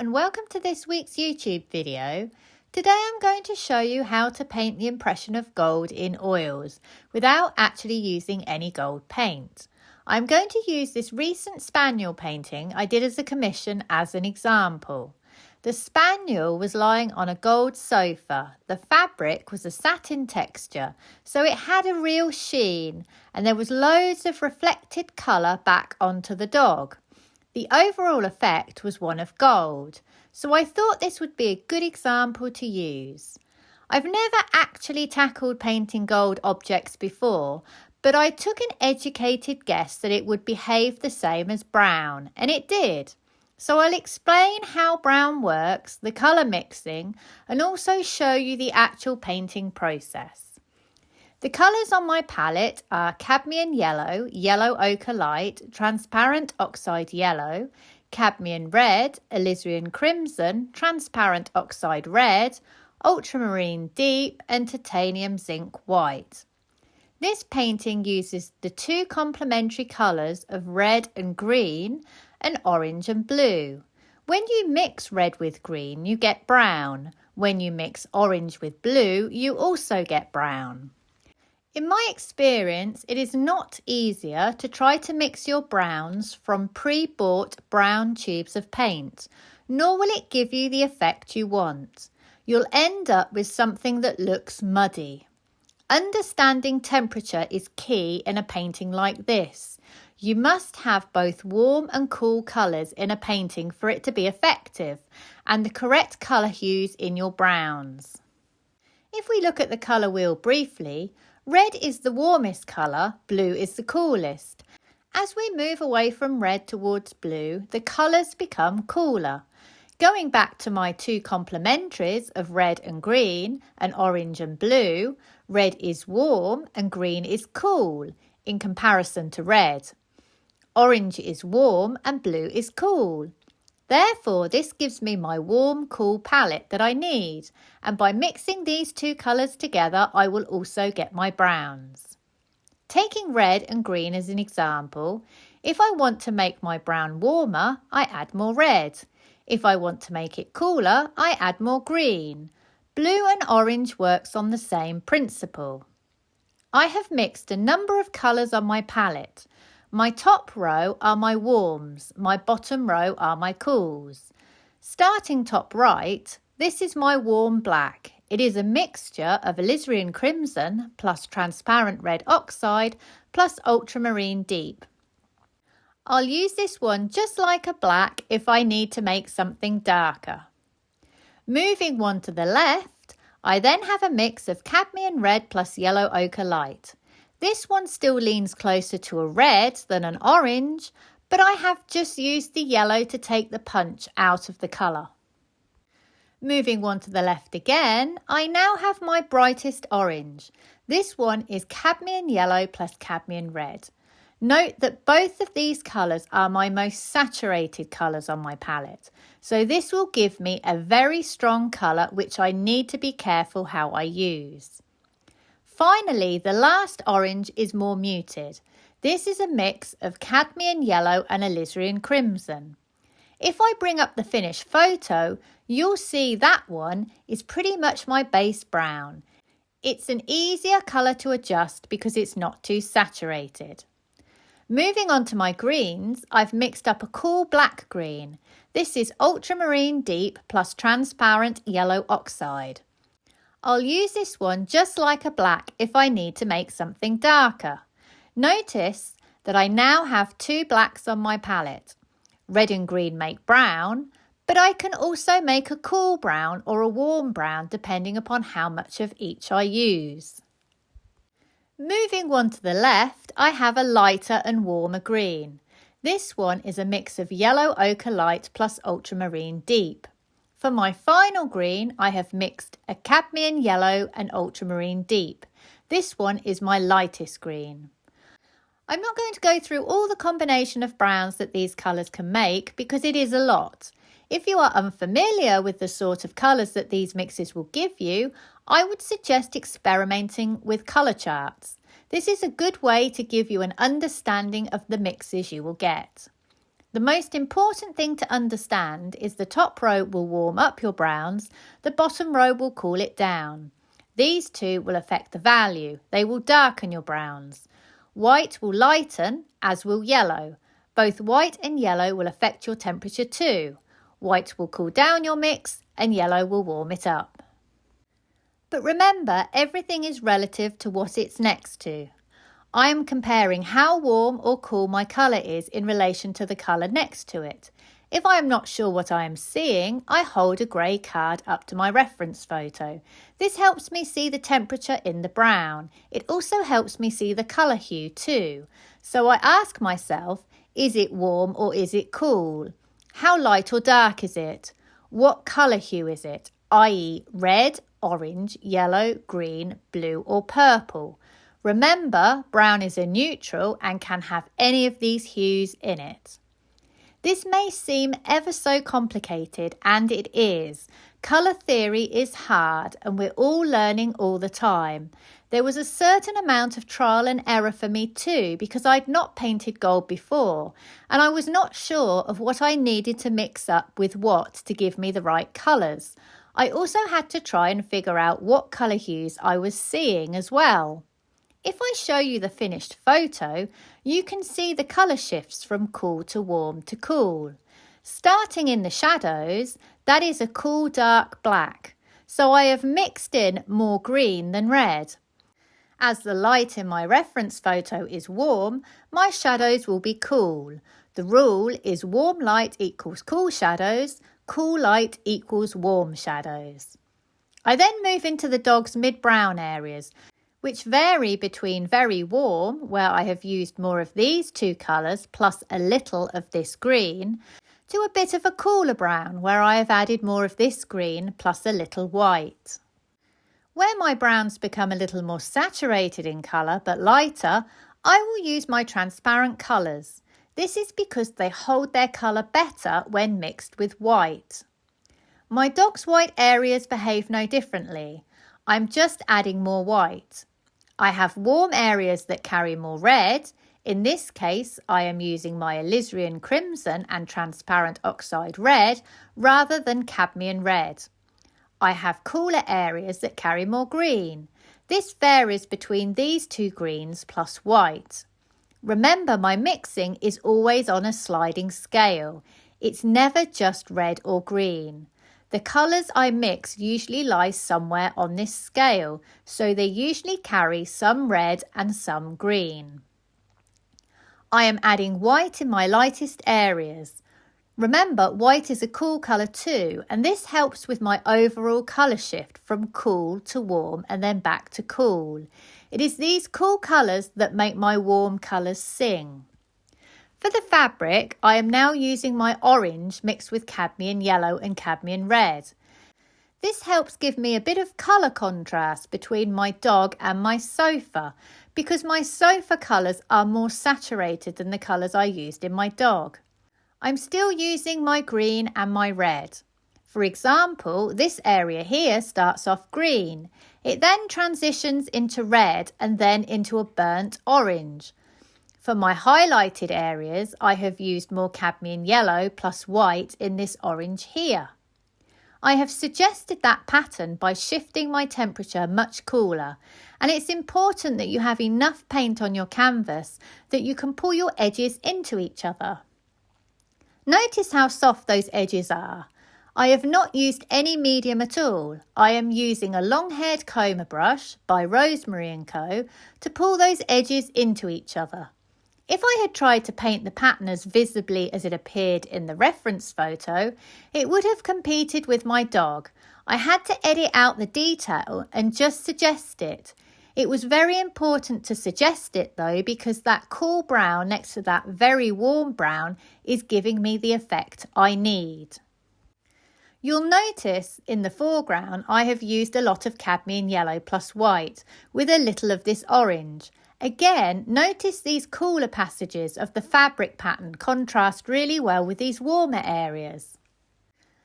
and welcome to this week's YouTube video. Today I'm going to show you how to paint the impression of gold in oils without actually using any gold paint. I'm going to use this recent spaniel painting I did as a commission as an example. The spaniel was lying on a gold sofa. The fabric was a satin texture, so it had a real sheen and there was loads of reflected colour back onto the dog. The overall effect was one of gold, so I thought this would be a good example to use. I've never actually tackled painting gold objects before, but I took an educated guess that it would behave the same as brown, and it did. So I'll explain how brown works, the colour mixing, and also show you the actual painting process. The colours on my palette are cadmium yellow, yellow ochre light, transparent oxide yellow, cadmium red, alizarin crimson, transparent oxide red, ultramarine deep and titanium zinc white. This painting uses the two complementary colours of red and green and orange and blue. When you mix red with green, you get brown. When you mix orange with blue, you also get brown. In my experience, it is not easier to try to mix your browns from pre-bought brown tubes of paint, nor will it give you the effect you want. You'll end up with something that looks muddy. Understanding temperature is key in a painting like this. You must have both warm and cool colours in a painting for it to be effective, and the correct colour hues in your browns. If we look at the colour wheel briefly, red is the warmest colour, blue is the coolest. As we move away from red towards blue, the colours become cooler. Going back to my two complementaries of red and green and orange and blue, red is warm and green is cool in comparison to red. Orange is warm and blue is cool. Therefore, this gives me my warm, cool palette that I need, and by mixing these two colours together, I will also get my browns. Taking red and green as an example, if I want to make my brown warmer, I add more red. If I want to make it cooler, I add more green. Blue and orange works on the same principle. I have mixed a number of colours on my palette. My top row are my warms, my bottom row are my cools. Starting top right, this is my warm black. It is a mixture of alizarin crimson plus transparent red oxide plus ultramarine deep. I'll use this one just like a black if I need to make something darker. Moving one to the left, I then have a mix of cadmium red plus yellow ochre light. This one still leans closer to a red than an orange, but I have just used the yellow to take the punch out of the colour. Moving one to the left again, I now have my brightest orange. This one is cadmium yellow plus cadmium red. Note that both of these colours are my most saturated colours on my palette, so this will give me a very strong colour which I need to be careful how I use. Finally, the last orange is more muted. This is a mix of cadmium yellow and alizarin crimson. If I bring up the finished photo, you'll see that one is pretty much my base brown. It's an easier colour to adjust because it's not too saturated. Moving on to my greens, I've mixed up a cool black green. This is ultramarine deep plus transparent yellow oxide. I'll use this one just like a black if I need to make something darker. Notice that I now have two blacks on my palette. Red and green make brown, but I can also make a cool brown or a warm brown depending upon how much of each I use. Moving one to the left, I have a lighter and warmer green. This one is a mix of yellow ochre light plus ultramarine deep. For my final green, I have mixed a cadmium yellow and ultramarine deep. This one is my lightest green. I'm not going to go through all the combination of browns that these colours can make because it is a lot. If you are unfamiliar with the sort of colours that these mixes will give you, I would suggest experimenting with colour charts. This is a good way to give you an understanding of the mixes you will get. The most important thing to understand is the top row will warm up your browns, the bottom row will cool it down. These two will affect the value. They will darken your browns. White will lighten, as will yellow. Both white and yellow will affect your temperature too. White will cool down your mix and yellow will warm it up. But remember, everything is relative to what it's next to. I am comparing how warm or cool my colour is in relation to the colour next to it. If I am not sure what I am seeing, I hold a grey card up to my reference photo. This helps me see the temperature in the brown. It also helps me see the colour hue too. So I ask myself, is it warm or is it cool? How light or dark is it? What colour hue is it, i.e. red, orange, yellow, green, blue or purple? Remember, brown is a neutral and can have any of these hues in it. This may seem ever so complicated, and it is. Colour theory is hard and we're all learning all the time. There was a certain amount of trial and error for me too, because I'd not painted gold before and I was not sure of what I needed to mix up with what to give me the right colours. I also had to try and figure out what colour hues I was seeing as well. If I show you the finished photo, you can see the colour shifts from cool to warm to cool. Starting in the shadows, that is a cool dark black, so I have mixed in more green than red. As the light in my reference photo is warm, my shadows will be cool. The rule is warm light equals cool shadows, cool light equals warm shadows. I then move into the dog's mid-brown areas, which vary between very warm, where I have used more of these two colours plus a little of this green, to a bit of a cooler brown, where I have added more of this green plus a little white. Where my browns become a little more saturated in colour but lighter, I will use my transparent colours. This is because they hold their colour better when mixed with white. My dog's white areas behave no differently. I'm just adding more white. I have warm areas that carry more red. In this case, I am using my alizarin crimson and transparent oxide red rather than cadmium red. I have cooler areas that carry more green. This varies between these two greens plus white. Remember, my mixing is always on a sliding scale. It's never just red or green. The colours I mix usually lie somewhere on this scale, so they usually carry some red and some green. I am adding white in my lightest areas. Remember, white is a cool colour too, and this helps with my overall colour shift from cool to warm and then back to cool. It is these cool colours that make my warm colours sing. For the fabric, I am now using my orange mixed with cadmium yellow and cadmium red. This helps give me a bit of colour contrast between my dog and my sofa, because my sofa colours are more saturated than the colours I used in my dog. I'm still using my green and my red. For example, this area here starts off green. It then transitions into red and then into a burnt orange. For my highlighted areas, I have used more cadmium yellow plus white in this orange here. I have suggested that pattern by shifting my temperature much cooler, and it's important that you have enough paint on your canvas that you can pull your edges into each other. Notice how soft those edges are. I have not used any medium at all. I am using a long-haired comber brush by Rosemary & Co. to pull those edges into each other. If I had tried to paint the pattern as visibly as it appeared in the reference photo, it would have competed with my dog. I had to edit out the detail and just suggest it. It was very important to suggest it though, because that cool brown next to that very warm brown is giving me the effect I need. You'll notice in the foreground I have used a lot of cadmium yellow plus white with a little of this orange. Again, notice these cooler passages of the fabric pattern contrast really well with these warmer areas.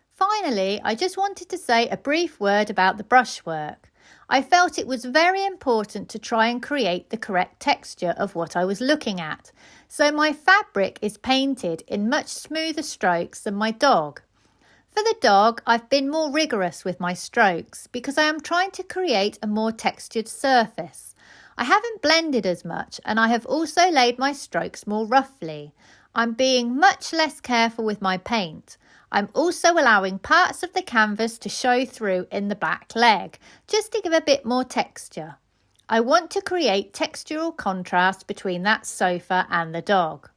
Finally, I just wanted to say a brief word about the brushwork. I felt it was very important to try and create the correct texture of what I was looking at, so my fabric is painted in much smoother strokes than my dog. For the dog, I've been more rigorous with my strokes because I am trying to create a more textured surface. I haven't blended as much, and I have also laid my strokes more roughly. I'm being much less careful with my paint. I'm also allowing parts of the canvas to show through in the back leg, just to give a bit more texture. I want to create textural contrast between that sofa and the dog.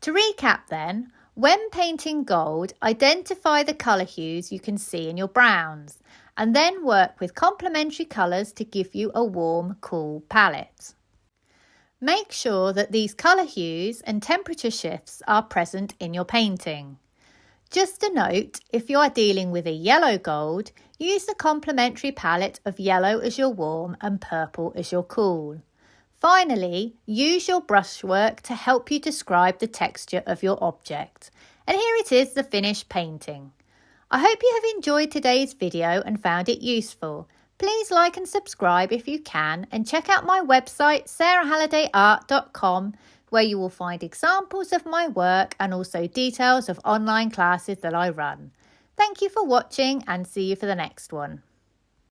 To recap then, when painting gold, identify the colour hues you can see in your browns, and then work with complementary colours to give you a warm, cool palette. Make sure that these colour hues and temperature shifts are present in your painting. Just a note, if you are dealing with a yellow gold, use the complementary palette of yellow as your warm and purple as your cool. Finally, use your brushwork to help you describe the texture of your object. And here it is, the finished painting. I hope you have enjoyed today's video and found it useful. Please like and subscribe if you can, and check out my website sarahhallidayart.com, where you will find examples of my work and also details of online classes that I run. Thank you for watching, and see you for the next one.